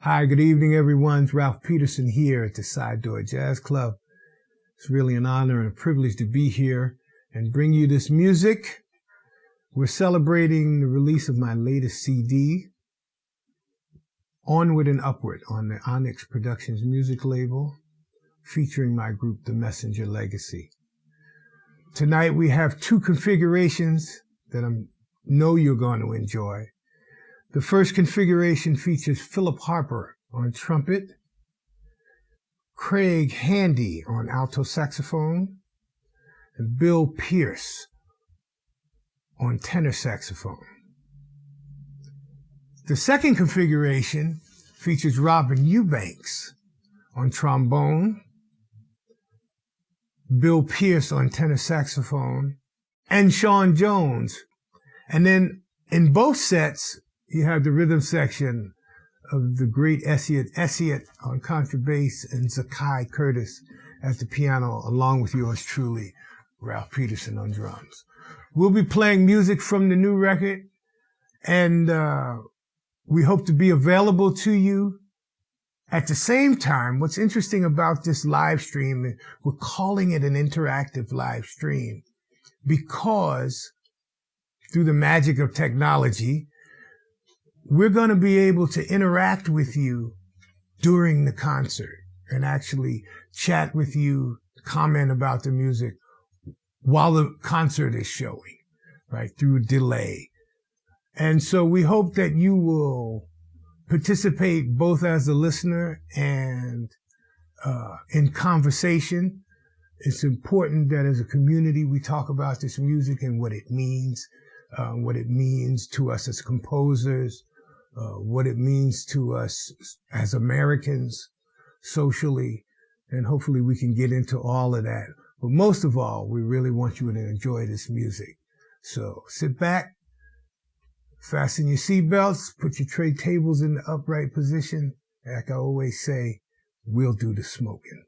Hi, good evening, everyone. It's Ralph Peterson here at the Side Door Jazz Club. It's really an honor and a privilege to be here and bring you this music. We're celebrating the release of my latest CD, Onward and Upward, on the Onyx Productions music label, featuring my group, The Messenger Legacy. Tonight we have two configurations that I know you're going to enjoy. The first configuration features Phillip Harper on trumpet, Craig Handy on alto saxophone, and Bill Pierce on tenor saxophone. The second configuration features Robin Eubanks on trombone, Bill Pierce on tenor saxophone, and Sean Jones. And then in both sets, you have the rhythm section of the great Essiet Essiet on contrabass and Zaccai Curtis at the piano, along with yours truly, Ralph Peterson on drums. We'll be playing music from the new record, and we hope to be available to you. At the same time, what's interesting about this live stream, we're calling it an interactive live stream because through the magic of technology, we're going to be able to interact with you during the concert and actually chat with you, comment about the music while the concert is showing, right, through a delay. And so we hope that you will participate both as a listener and in conversation. It's important that as a community we talk about this music and what it means to us as composers, what it means to us as Americans socially, and hopefully we can get into all of that. But most of all, we really want you to enjoy this music. So sit back, fasten your seatbelts, put your tray tables in the upright position. Like I always say, we'll do the smoking.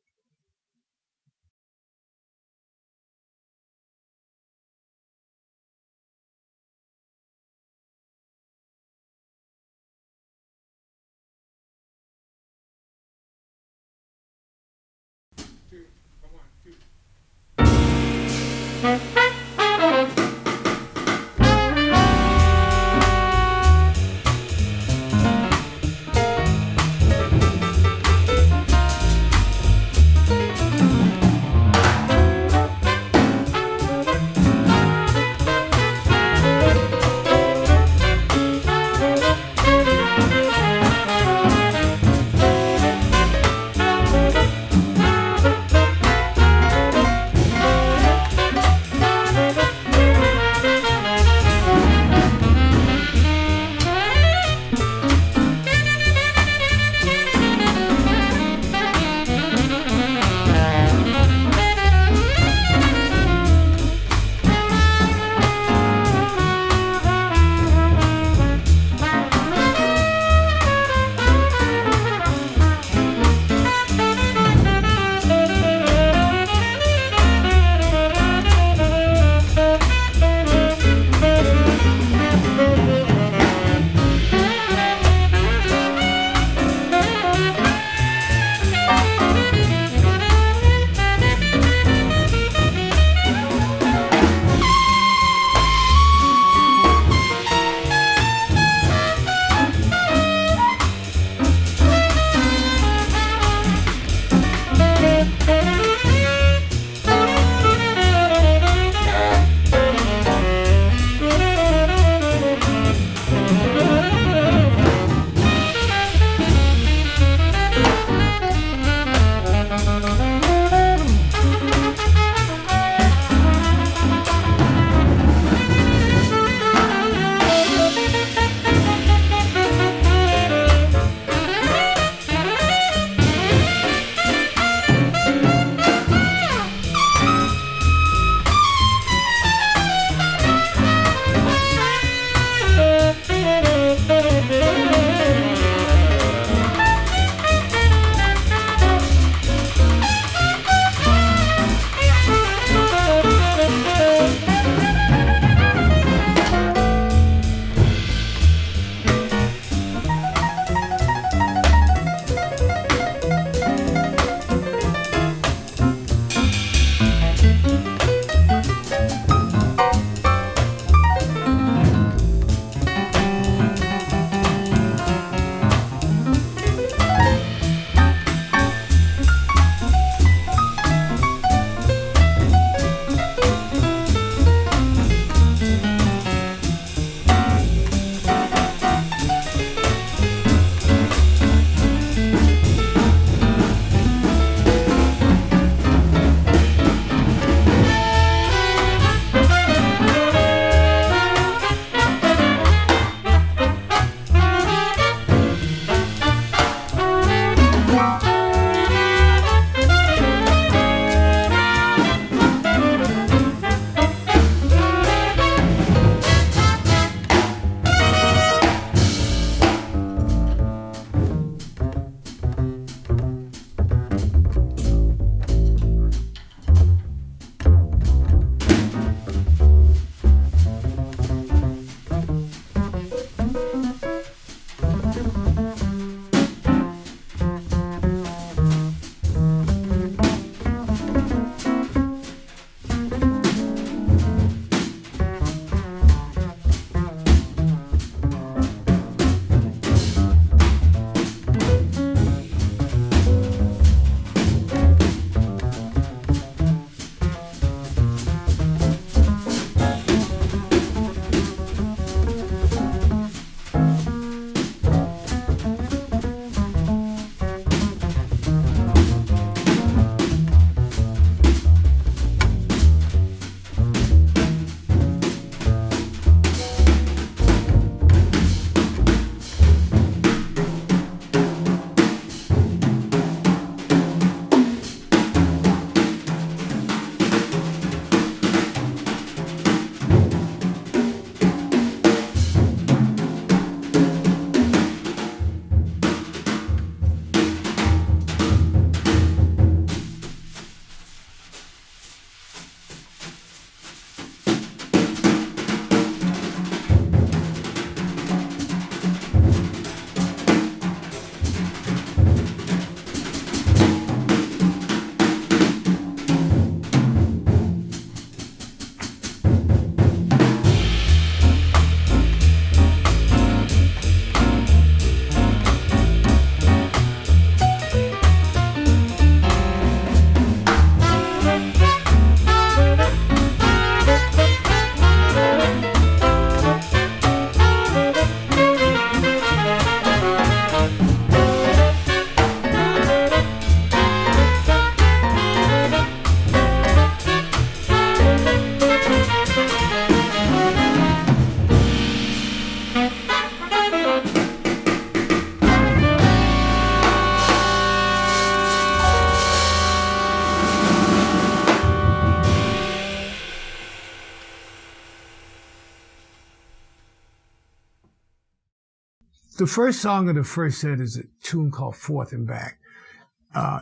The first song of the first set is a tune called Forth and Back.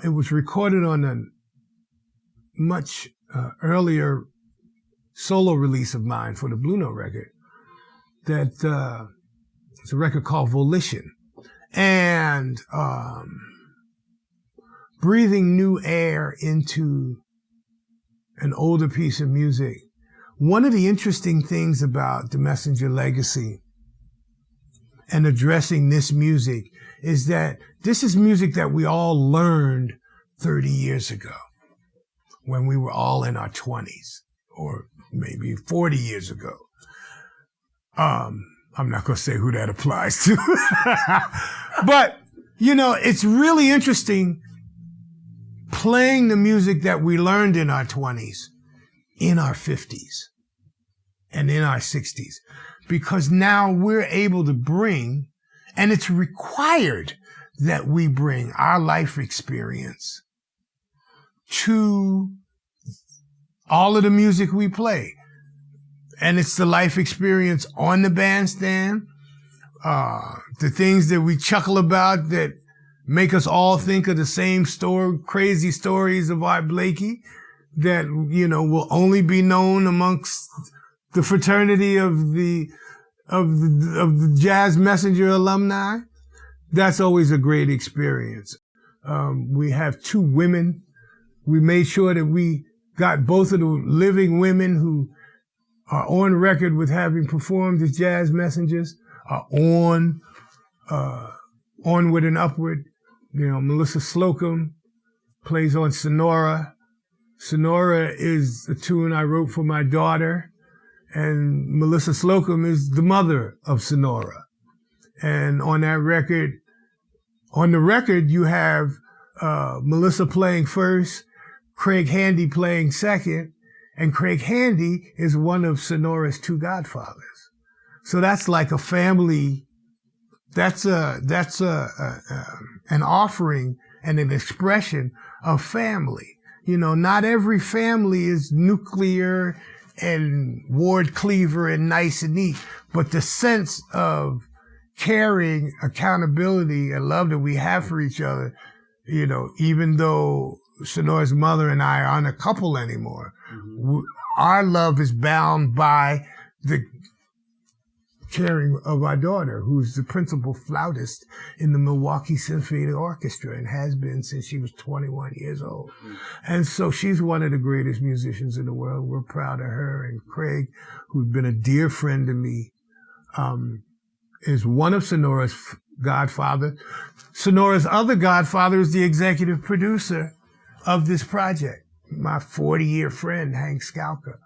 It was recorded on a much earlier solo release of mine for the Blue Note record. It's a record called Volition. And breathing new air into an older piece of music. One of the interesting things about the Messenger legacy and addressing this music is that this is music that we all learned 30 years ago when we were all in our 20s, or maybe 40 years ago. I'm not going to say who that applies to. But, you know, it's really interesting playing the music that we learned in our 20s, in our 50s, and in our 60s. Because now we're able to bring, and it's required that we bring our life experience to all of the music we play. And it's the life experience on the bandstand, the things that we chuckle about that make us all think of the same crazy stories of Art Blakey that, you know, will only be known amongst the fraternity of the Jazz Messenger alumni. That's always a great experience. We have 2 women. We made sure that we got both of the living women who are on record with having performed as Jazz Messengers, are Onward and Upward. You know, Melissa Slocum plays on Sonora. Sonora is a tune I wrote for my daughter, and Melissa Slocum is the mother of Sonora. And on the record, you have Melissa playing first, Craig Handy playing second, and Craig Handy is one of Sonora's 2 godfathers. So that's like a family. That's an offering and an expression of family. You know, not every family is nuclear and Ward Cleaver and nice and neat, but the sense of caring, accountability, and love that we have for each other, you know, even though Sonora's mother and I aren't a couple anymore, our love is bound by the caring of our daughter, who's the principal flautist in the Milwaukee Symphony Orchestra and has been since she was 21 years old. And so she's one of the greatest musicians in the world. We're proud of her. And Craig, who's been a dear friend to me, is one of Sonora's godfathers. Sonora's other godfather is the executive producer of this project, my 40-year friend, Hank Skalka.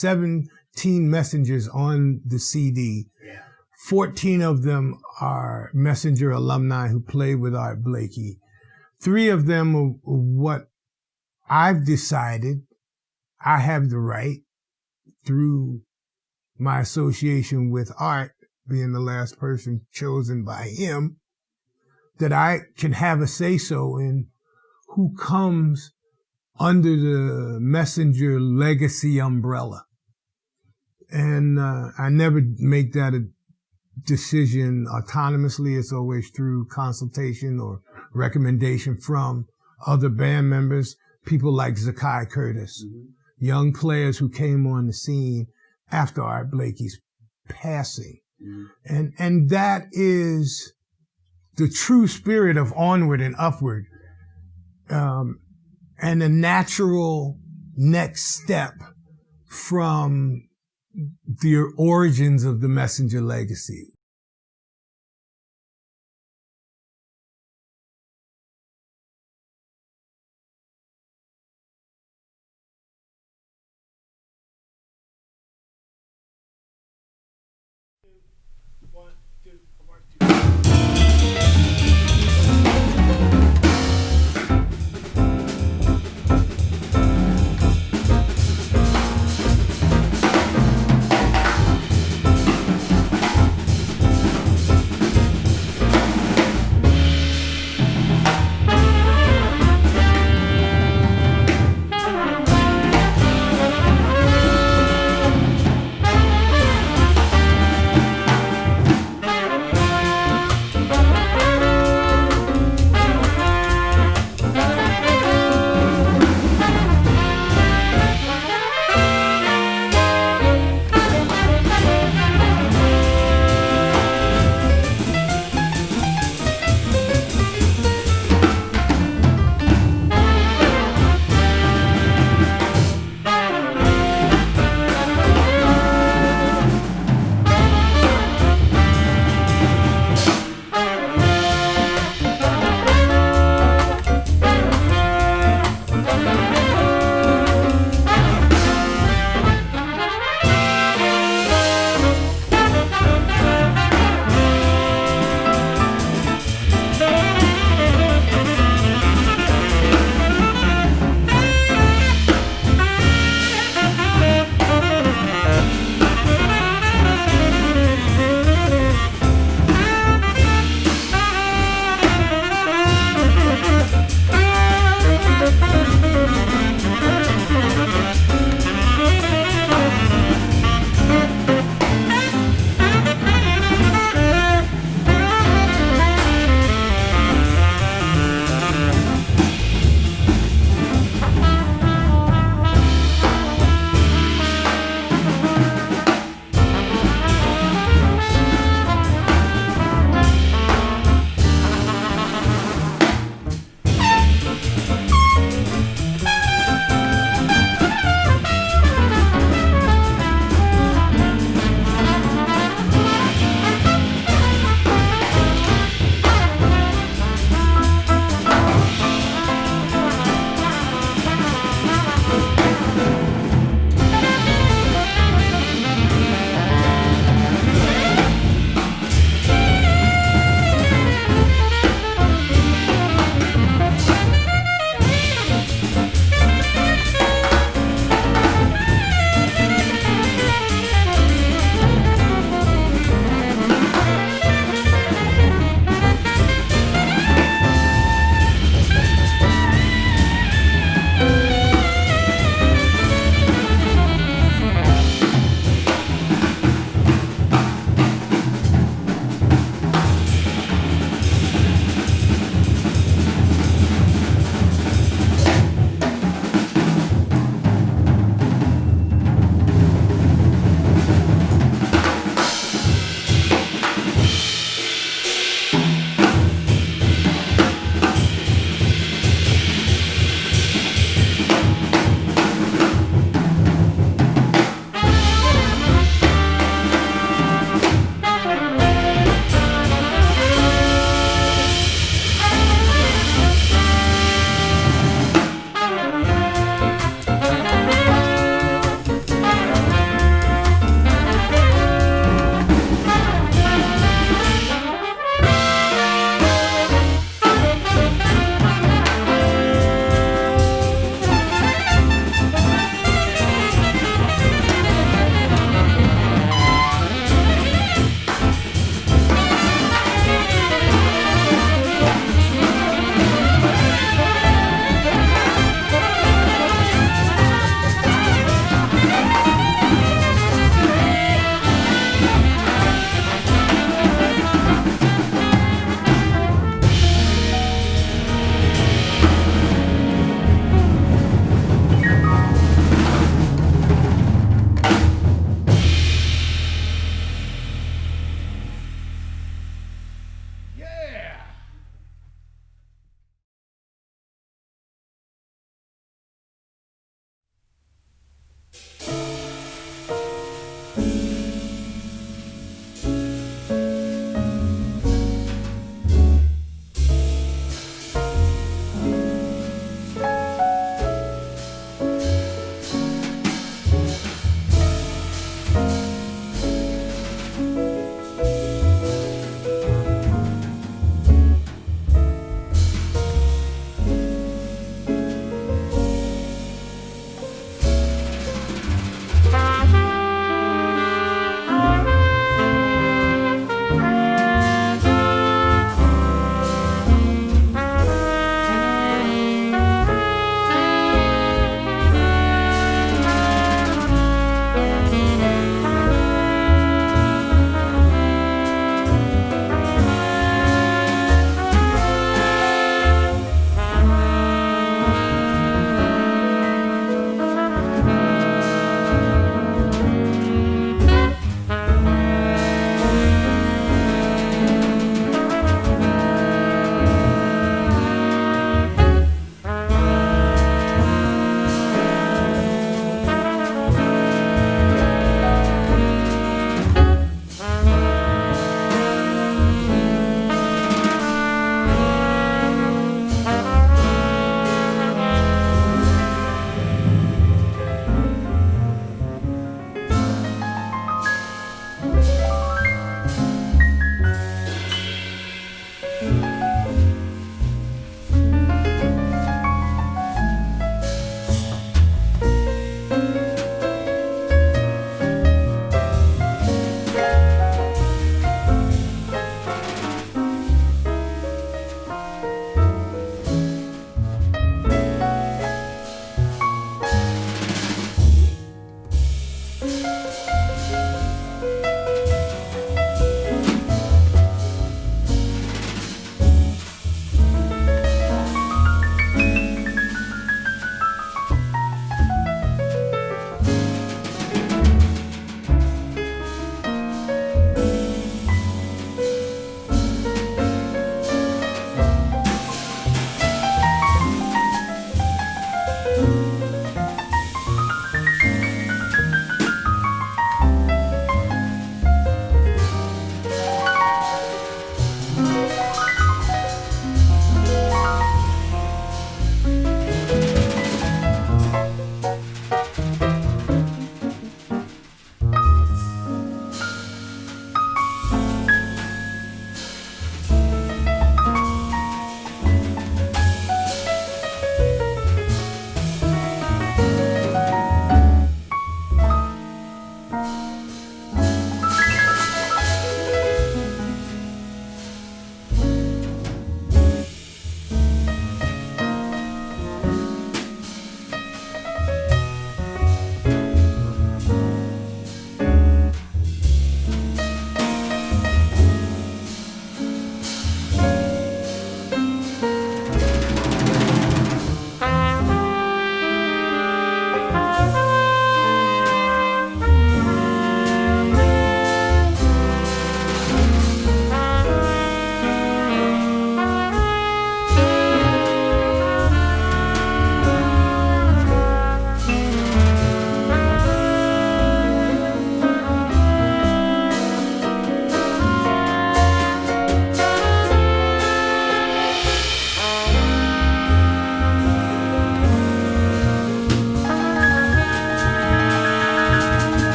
17 messengers on the CD. Yeah. 14 of them are Messenger alumni who played with Art Blakey. 3 of them are what I've decided I have the right, through my association with Art, being the last person chosen by him, that I can have a say-so in who comes under the Messenger legacy umbrella. And I never make that a decision autonomously. It's always through consultation or recommendation from other band members, people like Zaccai Curtis, young players who came on the scene after Art Blakey's passing. And that is the true spirit of Onward and Upward, and a natural next step from the origins of the Messenger legacy.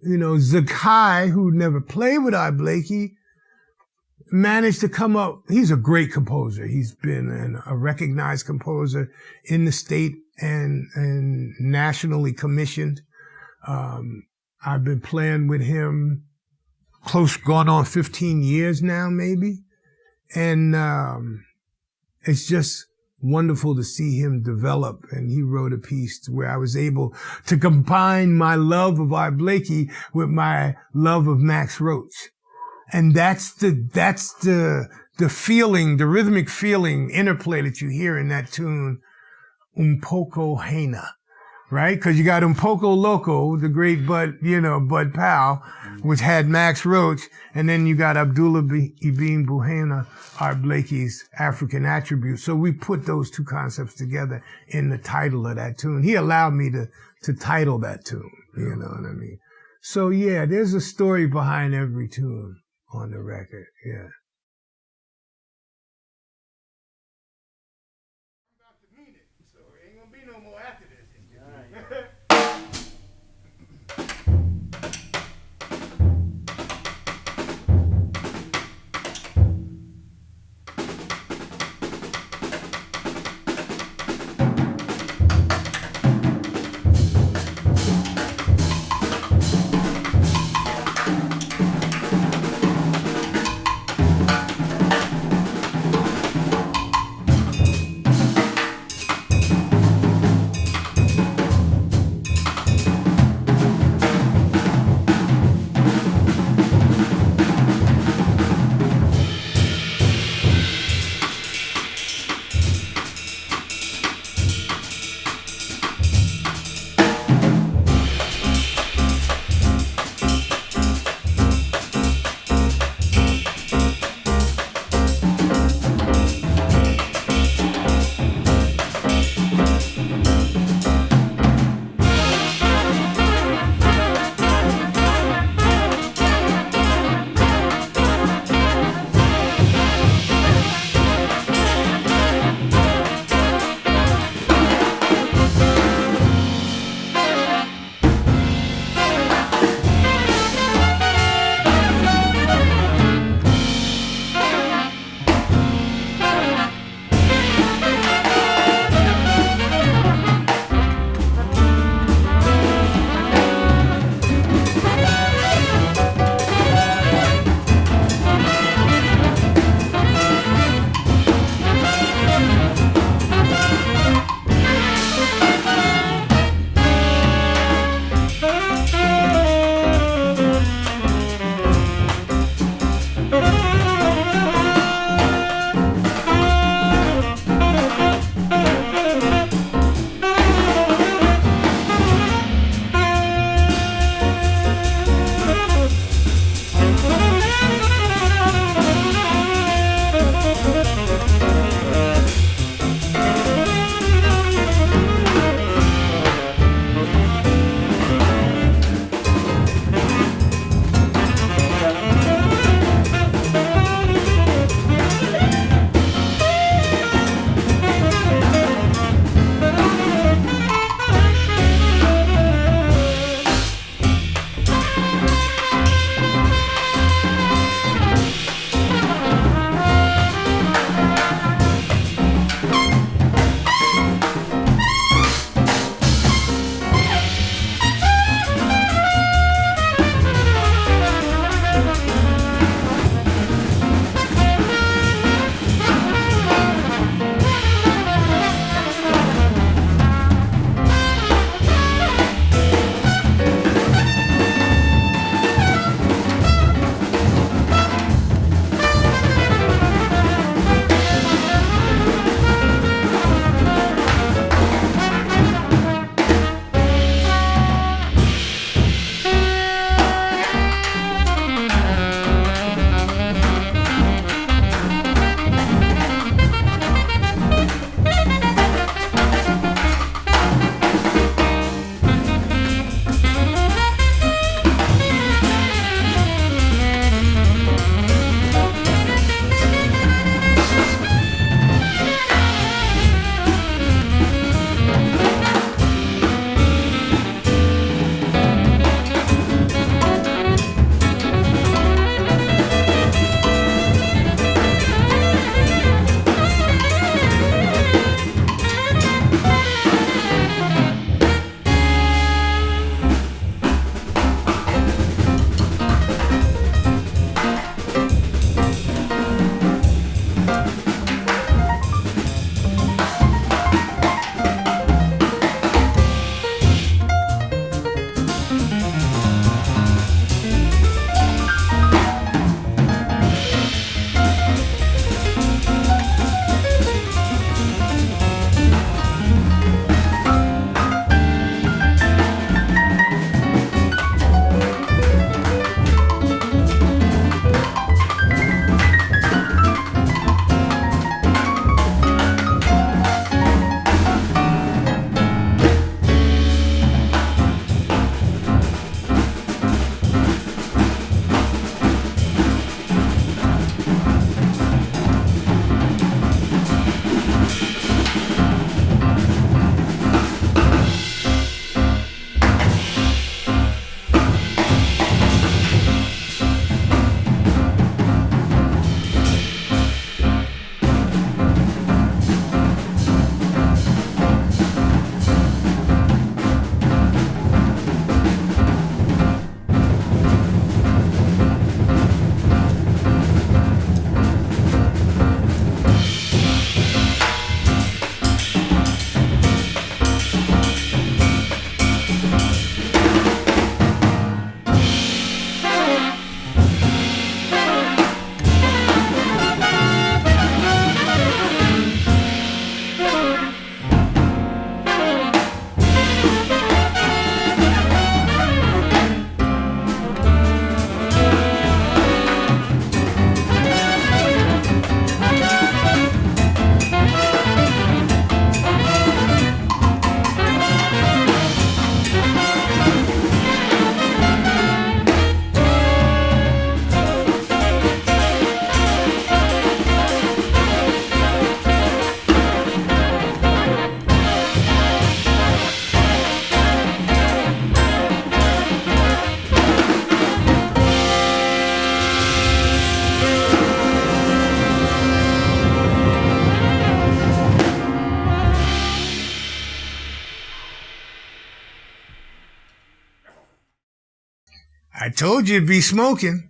Zaccai, who never played with Art Blakey, managed to come up. He's a great composer. He's been a recognized composer in the state and nationally commissioned. I've been playing with him going on 15 years now, maybe. And it's just wonderful to see him develop. And he wrote a piece where I was able to combine my love of Art Blakey with my love of Max Roach. And that's the feeling, the rhythmic feeling, interplay that you hear in that tune, Un Poco Hena, right? Because you got Un Poco Loco, the great Bud Powell, which had Max Roach, and then you got Abdullah Ibn Buhaina, Art Blakey's African attribute. So we put those two concepts together in the title of that tune. He allowed me to title that tune, you know what I mean? So yeah, there's a story behind every tune on the record, yeah. I'm about to mean it, so it ain't gonna be no more after this. I told you it'd be smoking.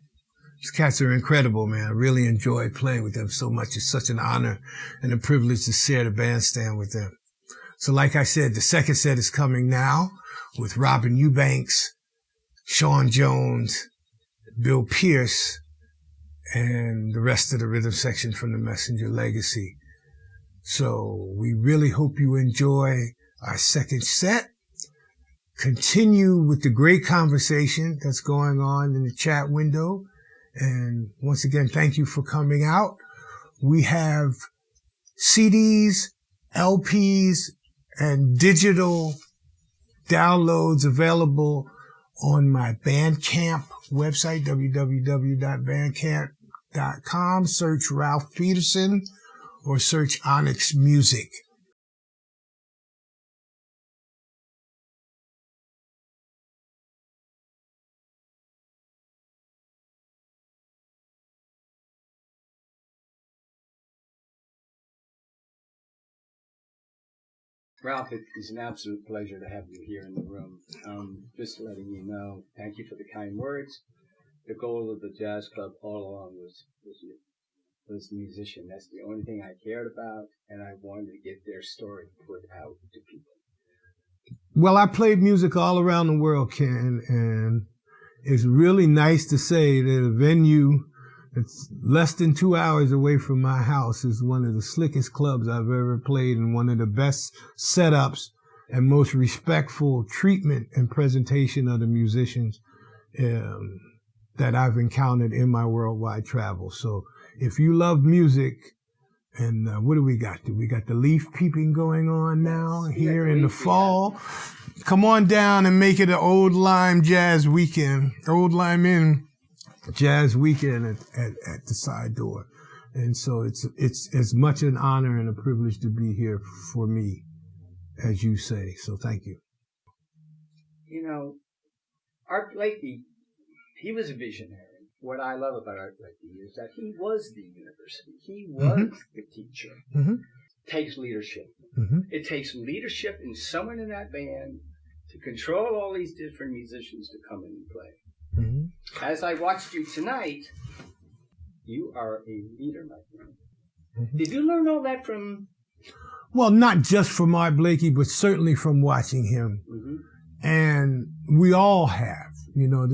These cats are incredible, man. I really enjoy playing with them so much. It's such an honor and a privilege to share the bandstand with them. So like I said, the second set is coming now with Robin Eubanks, Sean Jones, Bill Pierce, and the rest of the rhythm section from the Messenger Legacy. So we really hope you enjoy our second set. Continue with the great conversation that's going on in the chat window. And once again, thank you for coming out. We have CDs, LPs, and digital downloads available on my Bandcamp website, www.bandcamp.com. Search Ralph Peterson or search Onyx Music. Ralph, it is an absolute pleasure to have you here in the room. Just letting you know, thank you for the kind words. The goal of the jazz club all along was musician. That's the only thing I cared about, and I wanted to get their story put out to people. Well, I played music all around the world, Ken, and it's really nice to say that a venue that's less than 2 hours away from my house is one of the slickest clubs I've ever played and one of the best setups and most respectful treatment and presentation of the musicians that I've encountered in my worldwide travel. So if you love music, and what do we got? We got the leaf peeping going on now here in the fall. Come on down and make it an Old Lime Jazz Weekend, Old Lime Inn Jazz Weekend at the side door. And so it's as much an honor and a privilege to be here for me, as you say. So thank you. You know, Art Blakey, he was a visionary. What I love about Art Blakey is that he was the university. He was the teacher. It takes leadership. It takes leadership in someone in that band to control all these different musicians to come in and play. As I watched you tonight, you are a leader, my friend. Did you learn all that from? Well, not just from Art Blakey, but certainly from watching him. And we all have, you know,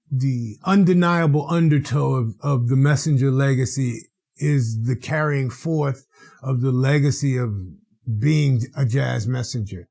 the undeniable undertow of the Messenger legacy is the carrying forth of the legacy of being a jazz messenger.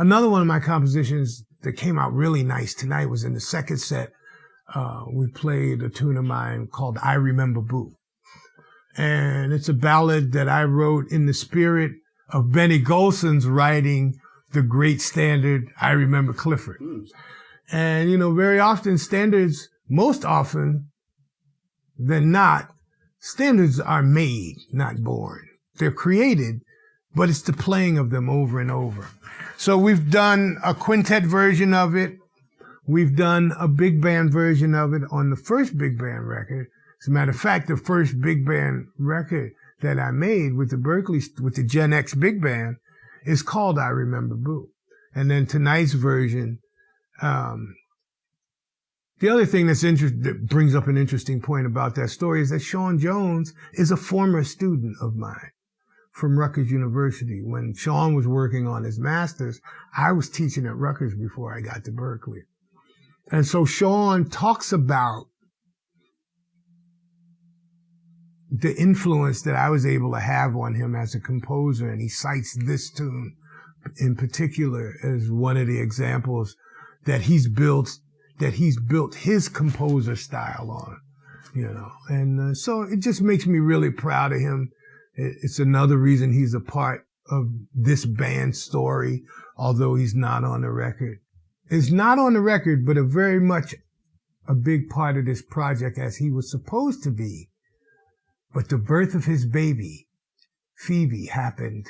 Another one of my compositions that came out really nice tonight was in the second set. We played a tune of mine called I Remember Boo. And it's a ballad that I wrote in the spirit of Benny Golson's writing the great standard, I Remember Clifford. And, you know, very often standards, most often than not, standards are made, not born. They're created, but it's the playing of them over and over. So we've done a quintet version of it. We've done a big band version of it on the first big band record. As a matter of fact, the first big band record that I made with the Gen X big band is called I Remember Boo. And then tonight's version, the other thing that brings up an interesting point about that story is that Sean Jones is a former student of mine from Rutgers University. When Sean was working on his master's, I was teaching at Rutgers before I got to Berkeley. And so Sean talks about the influence that I was able to have on him as a composer, and he cites this tune in particular as one of the examples that he's built his composer style on, and so it just makes me really proud of him. It's another reason he's a part of this band story, although he's not on the record. It's not on the record, but very much a big part of this project, as he was supposed to be. But the birth of his baby, Phoebe, happened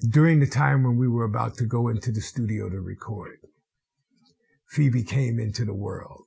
during the time when we were about to go into the studio to record. Phoebe came into the world.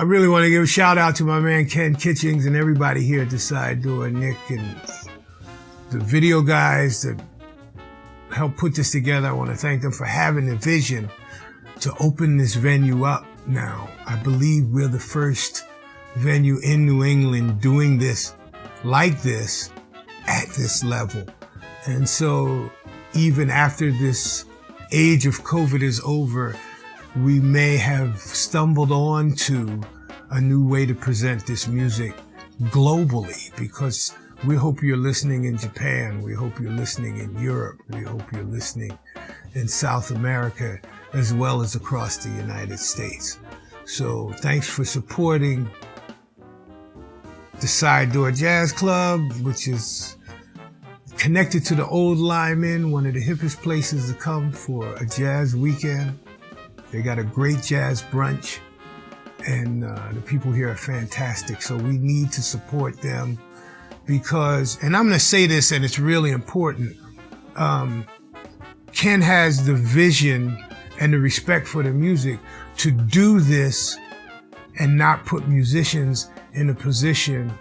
I really want to give a shout out to my man Ken Kitchings and everybody here at the side door, Nick and the video guys that helped put this together. I want to thank them for having the vision to open this venue up now. I believe we're the first venue in New England doing this like this at this level. And so even after this age of COVID is over, we may have stumbled on to a new way to present this music globally, because we hope you're listening in Japan. We hope you're listening in Europe. We hope you're listening in South America, as well as across the United States. So thanks for supporting the Side Door Jazz Club, which is connected to the Old Lyman, one of the hippest places to come for a jazz weekend. They got a great jazz brunch, and the people here are fantastic. So we need to support them because, and I'm going to say this, and it's really important, Ken has the vision and the respect for the music to do this and not put musicians in a position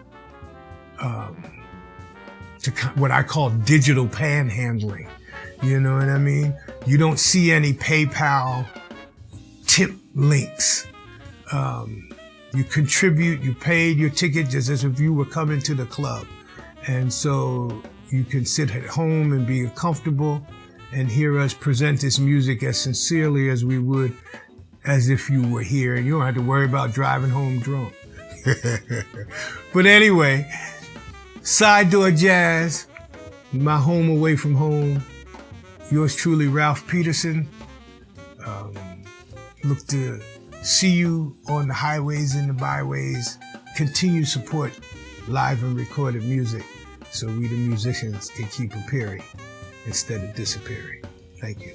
to what I call digital panhandling. You know what I mean? You don't see any PayPal tip links. You contribute, you paid your ticket just as if you were coming to the club. And so you can sit at home and be comfortable and hear us present this music as sincerely as we would as if you were here, and you don't have to worry about driving home drunk. But anyway, Side Door Jazz, my home away from home. Yours truly, Ralph Peterson. Look to see you on the highways and the byways. Continue to support live and recorded music so we the musicians can keep appearing instead of disappearing. Thank you.